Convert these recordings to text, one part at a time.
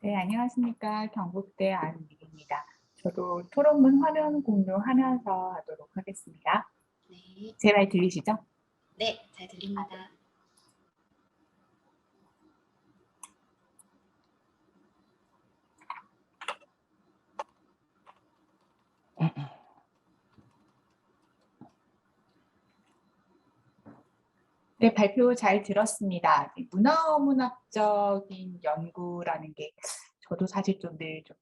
네, 안녕하십니까. 경북대 안미리입니다. 저도 토론문 화면 공유하면서 하도록 하겠습니다. 네. 제 말 들리시죠? 네, 잘 들립니다. 네, 발표 잘 들었습니다. 문화문학적인 연구라는 게 저도 사실 좀 늘 좀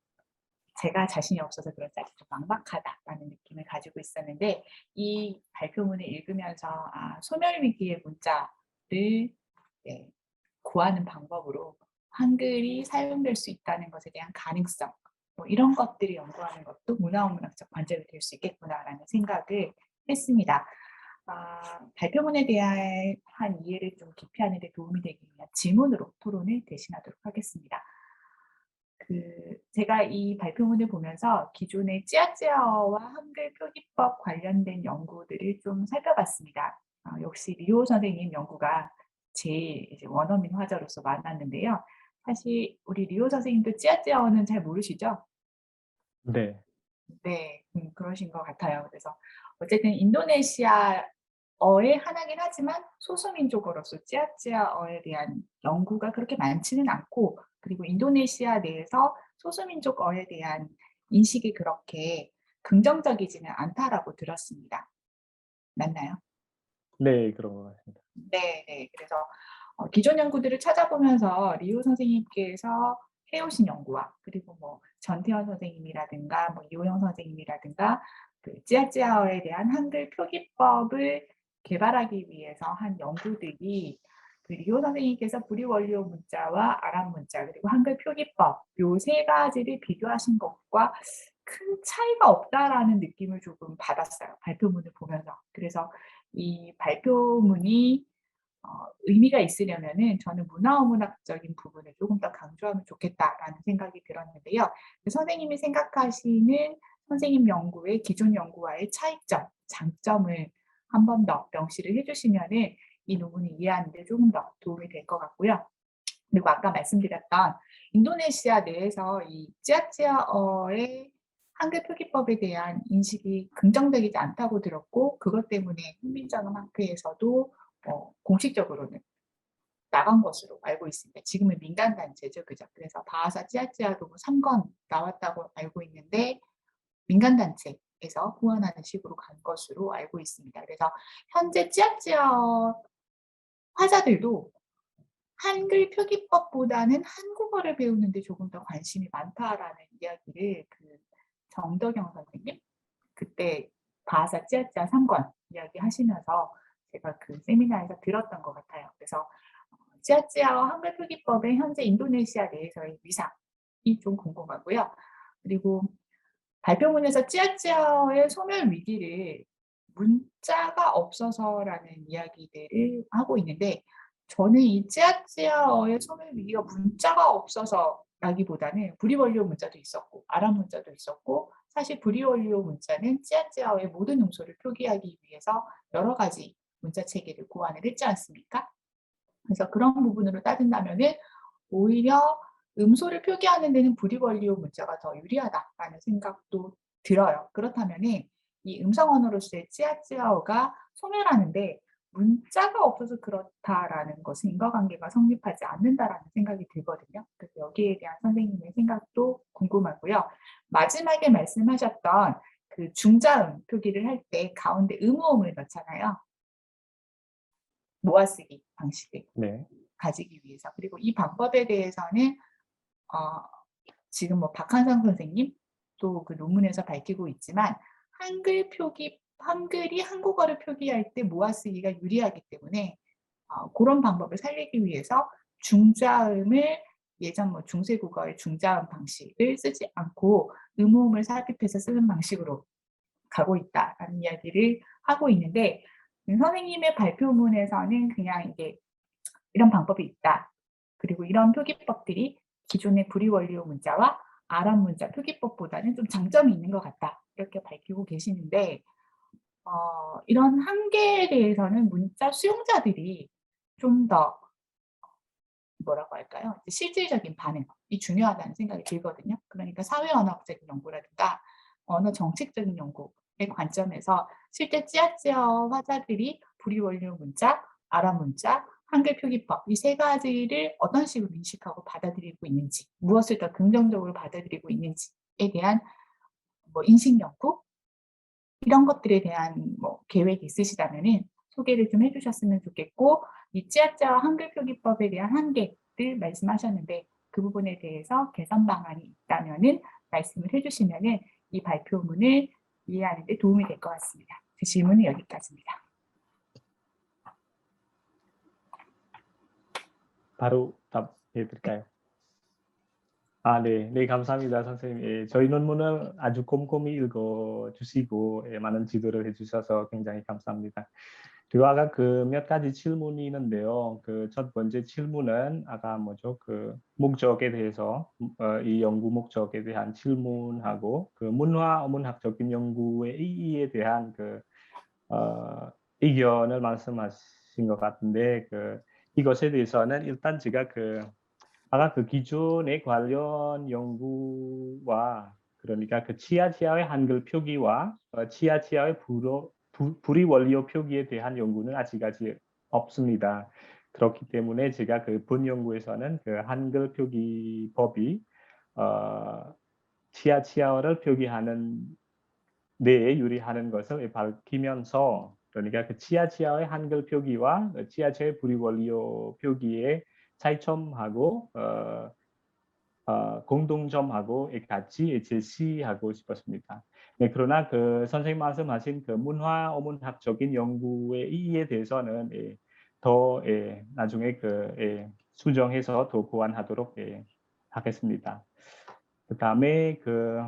제가 자신이 없어서 그런지 아직 좀 막막하다라는 느낌을 가지고 있었는데, 이 발표문을 읽으면서 소멸위기의 문자를 네, 구하는 방법으로 한글이 사용될 수 있다는 것에 대한 가능성, 뭐 이런 것들을 연구하는 것도 문화문학적 관점이 될 수 있겠구나라는 생각을 했습니다. 발표문에 대한 이해를 좀 깊이 하는 데 도움이 되기 위한 질문으로 토론을 대신하도록 하겠습니다. 제가 이 발표문을 보면서 기존의 찌아찌아어와 한글 표기법 관련된 연구들을 좀 살펴봤습니다. 역시 리오 선생님 연구가 제일 이제 원어민 화자로서 만났는데요. 사실 우리 리오 선생님도 찌아찌아어는 잘 모르시죠? 네. 네. 그러신 것 같아요. 그래서 어쨌든 인도네시아어의 하나긴 하지만 소수민족어로서 찌아찌아어에 대한 연구가 그렇게 많지는 않고, 그리고 인도네시아 내에서 소수민족어에 대한 인식이 그렇게 긍정적이지는 않다라고 들었습니다. 맞나요? 네. 그런 것 같습니다. 네네. 그래서 기존 연구들을 찾아보면서 리오 선생님께서 해 오신 연구와, 그리고 뭐 전태원 선생님이라든가 뭐 이호영 선생님이라든가 찌아찌아어에 대한 한글 표기법을 개발하기 위해서 한 연구들이, 리오 선생님께서 불이원료 문자와 아랍 문자 그리고 한글 표기법 요 세 가지를 비교하신 것과 큰 차이가 없다라는 느낌을 조금 받았어요, 발표문을 보면서. 그래서 이 발표문이 의미가 있으려면은 저는 문화어문학적인 부분을 조금 더 강조하면 좋겠다라는 생각이 들었는데요. 선생님이 생각하시는 선생님 연구의 기존 연구와의 차이점, 장점을 한 번 더 명시를 해 주시면은 이 논문을 이해하는 데 조금 더 도움이 될 것 같고요. 그리고 아까 말씀드렸던 인도네시아 내에서 이 찌아찌아어의 한글 표기법에 대한 인식이 긍정적이지 않다고 들었고, 그것 때문에 훈민정음 학회에서도 공식적으로는 나간 것으로 알고 있습니다. 지금은 민간 단체죠, 그죠? 그래서 바하사 찌아찌아도 3건 나왔다고 알고 있는데 민간 단체에서 후원하는 식으로 간 것으로 알고 있습니다. 그래서 현재 찌아찌아 화자들도 한글 표기법보다는 한국어를 배우는 데 조금 더 관심이 많다라는 이야기를 정덕영 선생님 그때 바하사 찌아찌아 3권 이야기하시면서 제가 그 세미나에서 들었던 것 같아요. 그래서 찌아찌아어 한글 표기법의 현재 인도네시아 내에서의 위상이 좀 궁금하고요. 그리고 발표문에서 찌아찌아어의 소멸 위기를 문자가 없어서라는 이야기들을 하고 있는데, 저는 이 찌아찌아어의 소멸 위기가 문자가 없어서라기보다는 불이원료 문자도 있었고 아랍 문자도 있었고, 사실 불이원료 문자는 찌아찌아어의 모든 음소를 표기하기 위해서 여러 가지 문자 체계를 고안을 했지 않습니까? 그래서 그런 부분으로 따진다면은 오히려 음소를 표기하는 데는 불이원료 문자가 더 유리하다라는 생각도 들어요. 그렇다면은 이 음성 언어로서의 찌아찌아어가 소멸하는데 문자가 없어서 그렇다라는 것은 인과관계가 성립하지 않는다라는 생각이 들거든요. 그래서 여기에 대한 선생님의 생각도 궁금하고요. 마지막에 말씀하셨던 그 중자음 표기를 할 때 가운데 음모음을 넣잖아요. 모아쓰기 방식을 네. 가지기 위해서. 그리고 이 방법에 대해서는 어 지금 뭐 박한상 선생님 또 그 논문에서 밝히고 있지만, 한글이 한국어를 표기할 때 모아쓰기가 유리하기 때문에 고런 방법을 살리기 위해서 중자음을 예전 뭐 중세국어의 중자음 방식을 쓰지 않고 음모음을 삽입해서 쓰는 방식으로 가고 있다라는 이야기를 하고 있는데, 선생님의 발표문에서는 그냥 이게 이런 방법이 있다. 그리고 이런 표기법들이 기존의 불이원료 문자와 아랍 문자 표기법보다는 좀 장점이 있는 것 같다. 이렇게 밝히고 계시는데, 이런 한계에 대해서는 문자 수용자들이 좀 더 뭐라고 할까요? 실질적인 반응이 중요하다는 생각이 들거든요. 그러니까 사회 언어학적인 연구라든가 언어 정책적인 연구의 관점에서 실제 찌아찌아어 화자들이 불이 원료 문자, 아랍 문자, 한글 표기법 이 세 가지를 어떤 식으로 인식하고 받아들이고 있는지, 무엇을 더 긍정적으로 받아들이고 있는지에 대한 뭐 인식 연구 이런 것들에 대한 뭐 계획이 있으시다면은 소개를 좀 해 주셨으면 좋겠고, 이 찌아찌아어 한글 표기법에 대한 한계를 말씀하셨는데 그 부분에 대해서 개선 방안이 있다면은 말씀을 해 주시면은 이 발표문을 이해하는 데 도움이 될 것 같습니다. 제 질문은 여기까지입니다. 바로 답해 드릴까요? 아, 네. 네, 감사합니다, 선생님. 예, 저희 논문을 아주 꼼꼼히 읽어 주시고 많은 지도를 해 주셔서 굉장히 감사합니다. 그리고 아까 그 몇 가지 질문이 있는데요. 그 첫 번째 질문은 아까 뭐죠? 그 목적에 대해서 이 연구 목적에 대한 질문하고 그 문화 어문학적인 연구의 의의에 대한 그 의견을 말씀하신 것 같은데 그 이것에 대해서는 일단 제가 아까 그 기존의 관련 연구와 그러니까 그 치아치아의 한글 표기와 치아치아의 불이 원료 표기에 대한 연구는 아직까지 없습니다. 그렇기 때문에 제가 그 본 연구에서는 그 한글 표기법이 치아치아어를 표기하는 데에 유리하는 것을 밝히면서 그러니까 그 치아치아의 한글 표기와 치아치아의 불이 원료 표기의 차이점하고 공동점하고 같이 제시하고 싶었습니다. 네, 그러나 그 선생님 말씀하신 그 문화 어문학적인 연구의 의의에 대해서는 나중에 수정해서 더 보완하도록 하겠습니다. 그다음에 그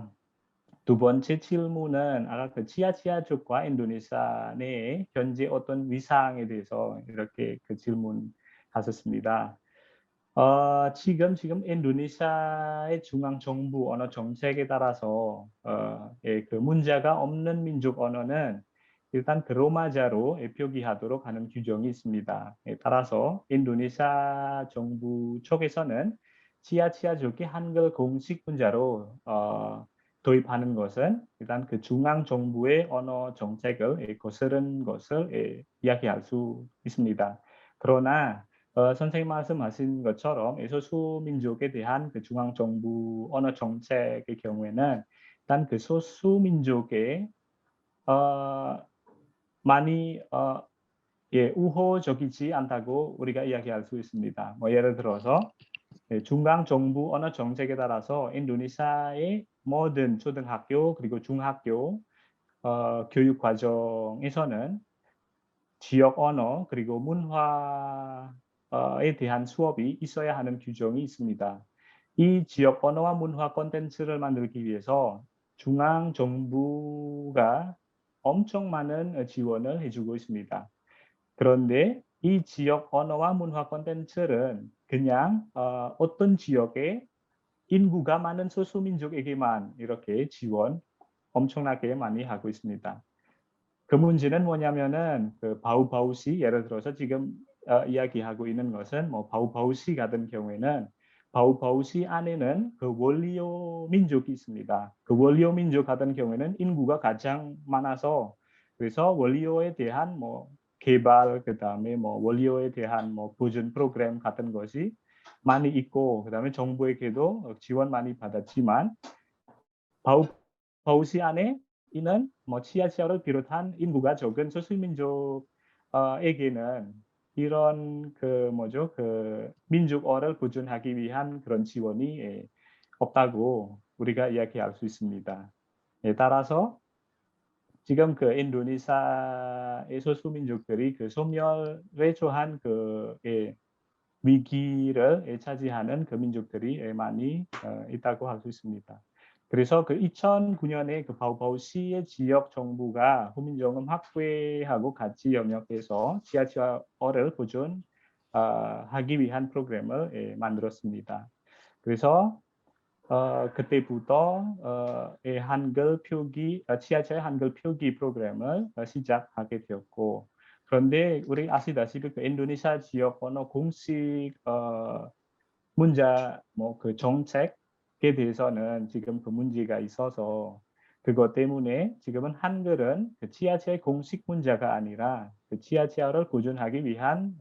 두 번째 질문은 아까 그 치아치아족과 인도네시아 내에 현재 어떤 위상에 대해서 이렇게 그 질문하셨습니다. 지금 인도네시아의 중앙 정부 언어 정책에 따라서 그 문제가 없는 민족 언어는 일단 그 로마자로 표기하도록 하는 규정이 있습니다. 따라서 인도네시아 정부 쪽에서는 치아치아족이 한글 공식 문자로 도입하는 것은 일단 그 중앙 정부의 언어 정책을 거스른 것을 이야기할 수 있습니다. 그러나 선생님 말씀하신 것처럼 소수민족에 대한 그 중앙정부 언어 정책의 경우에는 일단 그 소수민족에 많이 우호적이지 않다고 우리가 이야기할 수 있습니다. 뭐 예를 들어서 중앙정부 언어 정책에 따라서 인도네시아의 모든 초등학교 그리고 중학교 교육 과정에서는 지역 언어 그리고 문화에 대한 수업이 있어야 하는 규정이 있습니다. 이 지역 언어와 문화 콘텐츠를 만들기 위해서 중앙 정부가 엄청 많은 지원을 해주고 있습니다. 그런데 이 지역 언어와 문화 콘텐츠는 그냥 어떤 지역에 인구가 많은 소수민족에게만 이렇게 지원 엄청나게 많이 하고 있습니다. 그 문제는 뭐냐면은 그 바우바우시 예를 들어서 지금 이야기하고 있는 것은 뭐 바우바우시 같은 경우에는 바우바우시 안에는 그 원리오 민족이 있습니다. 그 원리오 민족 같은 경우에는 인구가 가장 많아서 그래서 원리오에 대한 뭐 개발 그다음에 뭐 원리오에 대한 뭐 보존 프로그램 같은 것이 많이 있고 그다음에 정부에게도 지원 많이 받았지만 바우시 안에 이는 뭐 치아치아를 비롯한 인구가 적은 소수민족에게는 이런 그 뭐죠 그 민족어를 보존하기 위한 그런 지원이 없다고 우리가 이야기할 수 있습니다. 따라서 지금 그 인도네시아의 소수민족들이 그 소멸에 처한 위기를 차지하는 그 민족들이 많이 있다고 할 수 있습니다. 그래서 그 2009년에 그 바우바우시의 지역 정부가 후민정음 확대하고 같이 협력해서 치아치아어를 보존하기 위한 프로그램을 만들었습니다. 그래서 그때부터 한글 표기, 치아치아의 한글 표기 프로그램을 시작하게 되었고, 그런데 우리 아시다시피 그 인도네시아 지역 언어 공식 문자 뭐 그 정책에 대해서는 지금 그 문제가 있어서 그것 때문에 지금은 한글은 그 지하철 공식 문자가 아니라 그 지하철을 보존하기 위한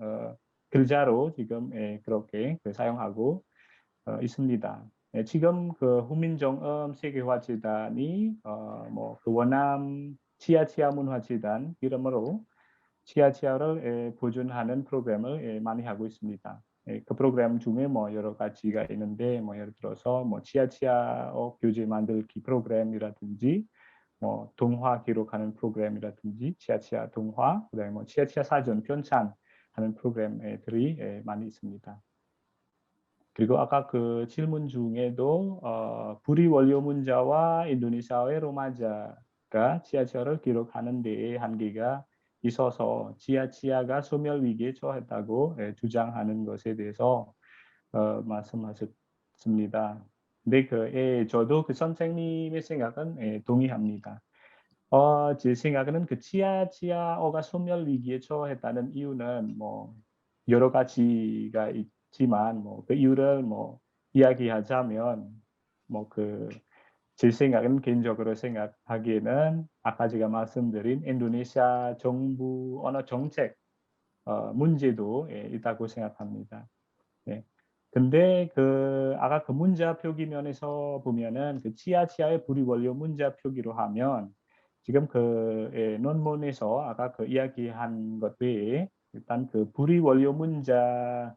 글자로 지금 그렇게 그 사용하고 있습니다. 지금 그 훈민정음 세계화재단이 뭐 그 원암 치아치아 문화재단 이름으로 치아치아를 보존하는 프로그램을 많이 하고 있습니다. 그 프로그램 중에 뭐 여러 가지가 있는데 뭐 예를 들어서 뭐 치아치아어 교재 만들기 프로그램이라든지 뭐 동화 기록하는 프로그램이라든지 치아치아 동화, 그다음에 뭐 치아치아 사전 편찬하는 프로그램들이 많이 있습니다. 그리고 아까 그 질문 중에도 불이 원료 문자와 인도네시아의 로마자가 지하철을 기록하는 데에 한계가 있어서 지하가 소멸 위기에 처했다고 주장하는 것에 대해서 말씀하셨습니다. 근데 저도 그 선생님의 생각은 동의합니다. 제 생각에는 그 치아어가 소멸 위기에 처했다는 이유는 뭐 여러 가지가 있지만 뭐 그 이유를 뭐 이야기하자면 뭐 제 생각은 개인적으로 생각하기에는 아까 제가 말씀드린 인도네시아 정부 언어 정책 문제도 있다고 생각합니다. 네. 근데 아까 그 문자 표기 면에서 보면은 그 치아의 불이 원료 문자 표기로 하면 지금 논문에서 아까 그 이야기한 것 외에 일단 그 불이 원료 문자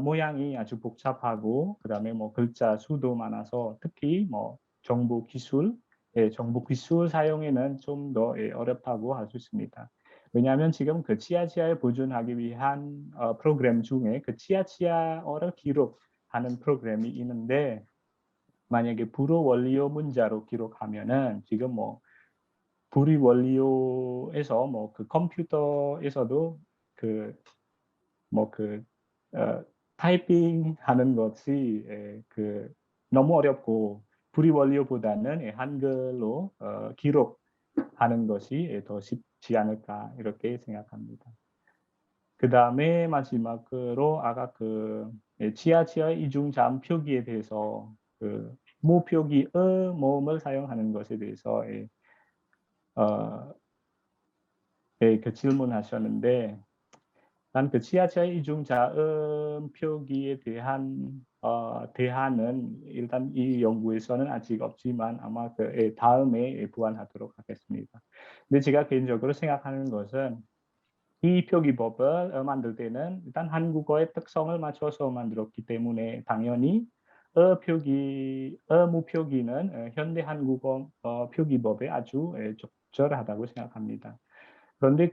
모양이 아주 복잡하고 그다음에 뭐 글자 수도 많아서 특히 뭐 정보 기술 사용에는 좀 더 어렵다고 할 수 있습니다. 왜냐하면 지금 그 치아를 보존하기 위한 프로그램 중에 그 치아어를 기록하는 프로그램이 있는데 만약에 불어 원료 문자로 기록하면은 지금 뭐 불이 원료에서 뭐 그 컴퓨터에서도 뭐 타이핑하는 것이 너무 어렵고 불이 원료보다는 한글로 기록하는 것이 더 쉽지 않을까 이렇게 생각합니다. 그다음에 마지막으로 아까 치아 이중자음 표기에 대해서 모 표기 모음을 사용하는 것에 대해서 질문하셨는데 난 그 치아치아 이중자음 표기에 대한 대안은 일단 이 연구에서는 아직 없지만 아마 다음에 보완하도록 하겠습니다. 근데 제가 개인적으로 생각하는 것은 이 표기법을 만들 때는 일단 한국어의 특성을 맞춰서 만들었기 때문에 당연히 무 표기는 현대 한국어 표기법에 아주 적절하다고 생각합니다. 그런데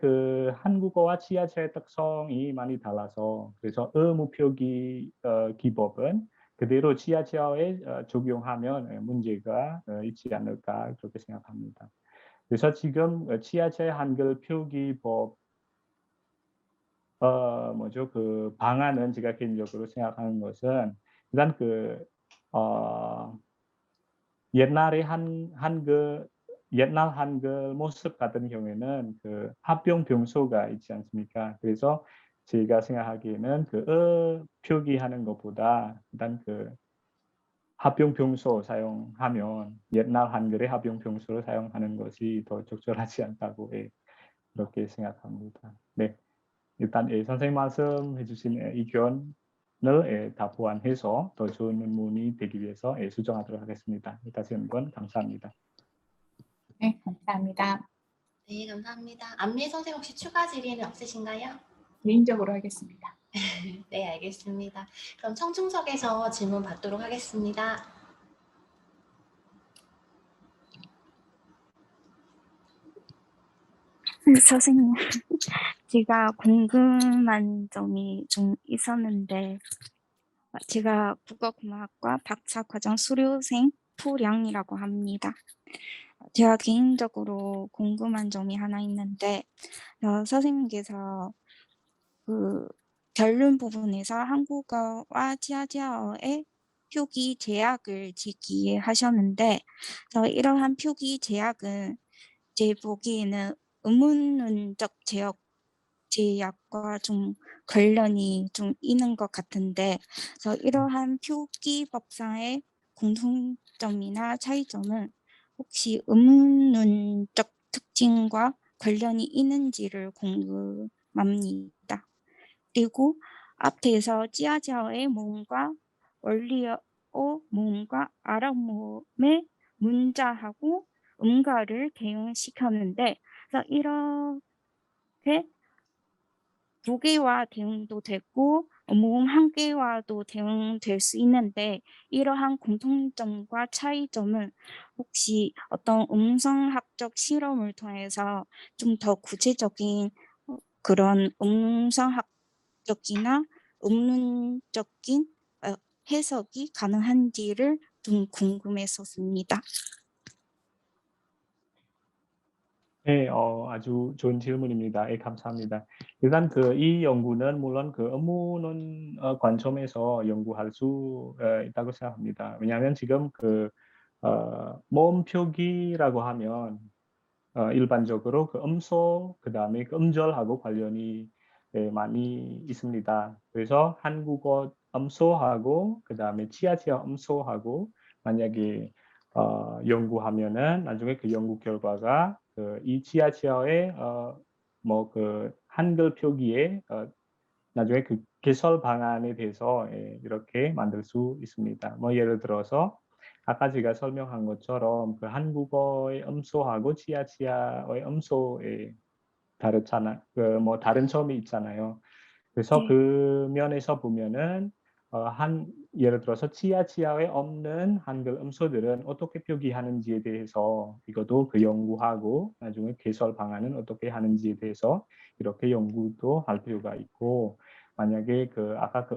한국어와 치아의 특성이 많이 달라서 그래서 무 표기 기법은 그대로 치아어에 적용하면 문제가 있지 않을까 그렇게 생각합니다. 그래서 지금 치아의 한글 표기법 방안은 제가 개인적으로 생각하는 것은 일단 옛날에 옛날 한글 모습 같은 경우에는 합병 병소가 있지 않습니까? 그래서 제가 생각하기에는 표기하는 것보다 일단 합병 병소 사용하면 옛날 한글의 합병 병소를 사용하는 것이 더 적절하지 않다고 그렇게 생각합니다. 네. 일단 선생님 말씀해 주신 의견을 다 보완해서 더 좋은 논문이 되기 위해서 수정하도록 하겠습니다. 다시 한번 감사합니다. 네, 감사합니다. 네, 감사합니다. 안미 선생 혹시 추가 질의는 없으신가요? 개인적으로 하겠습니다. 네, 알겠습니다. 그럼 청중석에서 질문 받도록 하겠습니다. 선생님, 제가 궁금한 점이 좀 있었는데, 제가 국어공학과 박사과정 수료생 푸량이라고 합니다. 제가 개인적으로 궁금한 점이 하나 있는데, 선생님께서 결론 부분에서 한국어와 치아어의 표기 제약을 제기하셨는데, 이러한 표기 제약은 제 보기에는 의문문적 제약과 좀 관련이 좀 있는 것 같은데, 그래서 이러한 표기법상의 공통점이나 차이점은 혹시 의문문적 특징과 관련이 있는지를 궁금합니다. 그리고 앞에서 찌아지아오의 모음과 원리어 모음과 아랍모음의 문자하고 음가를 대응시켰는데, 그래서 이렇게 두 개와 대응도 되고 모음 한 개와도 대응될 수 있는데, 이러한 공통점과 차이점은 혹시 어떤 음성학적 실험을 통해서 좀 더 구체적인 그런 음성학적이나 음론적인 해석이 가능한지를 좀 궁금했었습니다. 네, 아주 좋은 질문입니다. 예, 감사합니다. 일단 이 연구는 물론 업무론 관점에서 연구할 수 있다고 생각합니다. 왜냐하면 지금 모음 표기라고 하면 일반적으로 음소, 그 다음에 음절하고 관련이 많이 있습니다. 그래서 한국어 음소하고, 그 다음에 치아치아 음소하고, 만약에 연구하면은 나중에 그 연구 결과가 이 치아치아의 한글 표기에 나중에 개설 방안에 대해서 이렇게 만들 수 있습니다. 뭐 예를 들어서 아까 제가 설명한 것처럼 한국어의 음소하고 치아치아의 음소의 다른 점이 있잖아요. 그래서 네. 그 면에서 보면은 예를 들어서 치아치아에 없는 한글 음소들은 어떻게 표기하는지에 대해서 이것도 연구하고 나중에 개설 방안은 어떻게 하는지에 대해서 이렇게 연구도 할 필요가 있고, 만약에 아까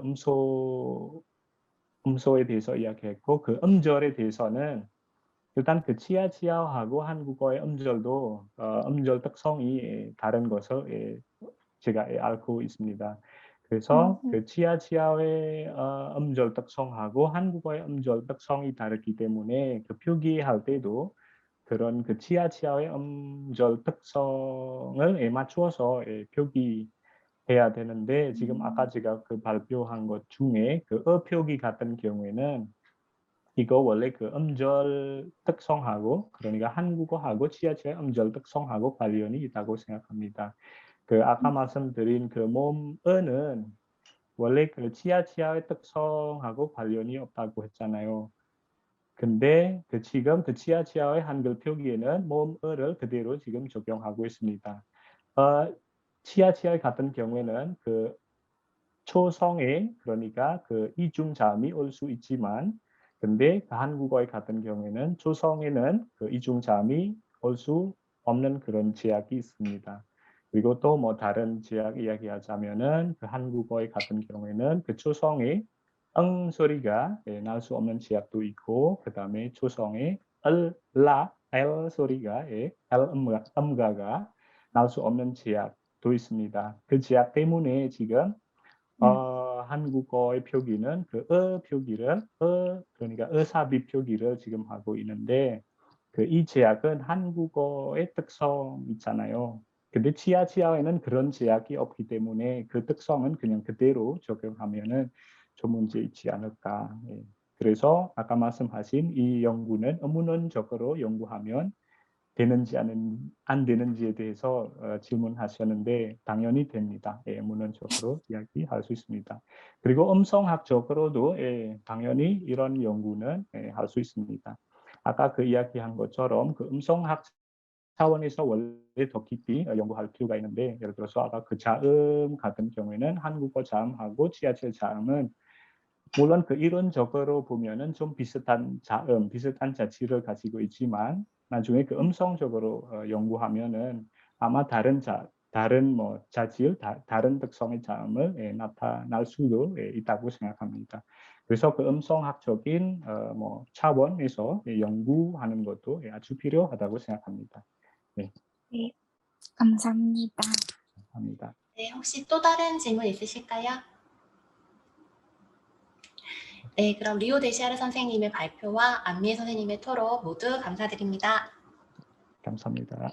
음소에 대해서 이야기했고 음절에 대해서는 일단 치아치아하고 한국어의 음절도 음절 특성이 다른 것을 제가 알고 있습니다. 그래서 치아치아의 음절 특성하고 한국어의 음절 특성이 다르기 때문에 표기할 때도 그런 치아치아의 음절 특성을 맞추어서 표기해야 되는데, 지금 아까 제가 발표한 것 중에 표기 같은 경우에는 이거 원래 음절 특성하고, 그러니까 한국어하고 치아치아의 음절 특성하고 관련이 있다고 생각합니다. 아까 말씀드린 모음어는 원래 치아치아의 특성하고 관련이 없다고 했잖아요. 근데 지금 치아치아의 한글 표기에는 모음어를 그대로 지금 적용하고 있습니다. 치아치아 같은 경우에는 초성에, 그러니까 이중자음이 올 수 있지만, 근데 한국어 같은 경우에는 초성에는 이중자음이 올 수 없는 그런 제약이 있습니다. 그리고 또 다른 제약 이야기하자면은 한국어 같은 경우에는 초성에 응 소리가 날 수 없는 제약도 있고, 그 다음에 초성에 L 소리가 L 음가가 날 수 없는 제약도 있습니다. 그 제약 때문에 지금 한국어의 표기는 표기를 그러니까 삽입 표기를 지금 하고 있는데, 이 제약은 한국어의 특성 있잖아요. 근데 치아치아에는 그런 제약이 없기 때문에 그 특성은 그냥 그대로 적용하면은 좀 문제 있지 않을까. 예. 그래서 아까 말씀하신 이 연구는 의문론적으로 연구하면 되는지 안 되는지에 대해서 질문하셨는데 당연히 됩니다. 예, 문헌적으로 이야기할 수 있습니다. 그리고 음성학적으로도 당연히 이런 연구는 할 수 있습니다. 아까 이야기한 것처럼 음성학 차원에서 원래 더 깊이 연구할 필요가 있는데, 예를 들어서 아까 자음 같은 경우에는 한국어 자음하고 치아치아 자음은 물론 이론적으로 보면은 좀 비슷한 자음, 비슷한 자취를 가지고 있지만 나중에 음성적으로 연구하면은 아마 다른 자질, 다른 특성의 자음을 나타날 수도 있다고 생각합니다. 그래서 음성학적인 차원에서 연구하는 것도 아주 필요하다고 생각합니다. 네, 네, 감사합니다. 감사합니다. 네, 혹시 또 다른 질문 있으실까요? 네, 그럼 리오 데시아르 선생님의 발표와 안미애 선생님의 토론 모두 감사드립니다. 감사합니다.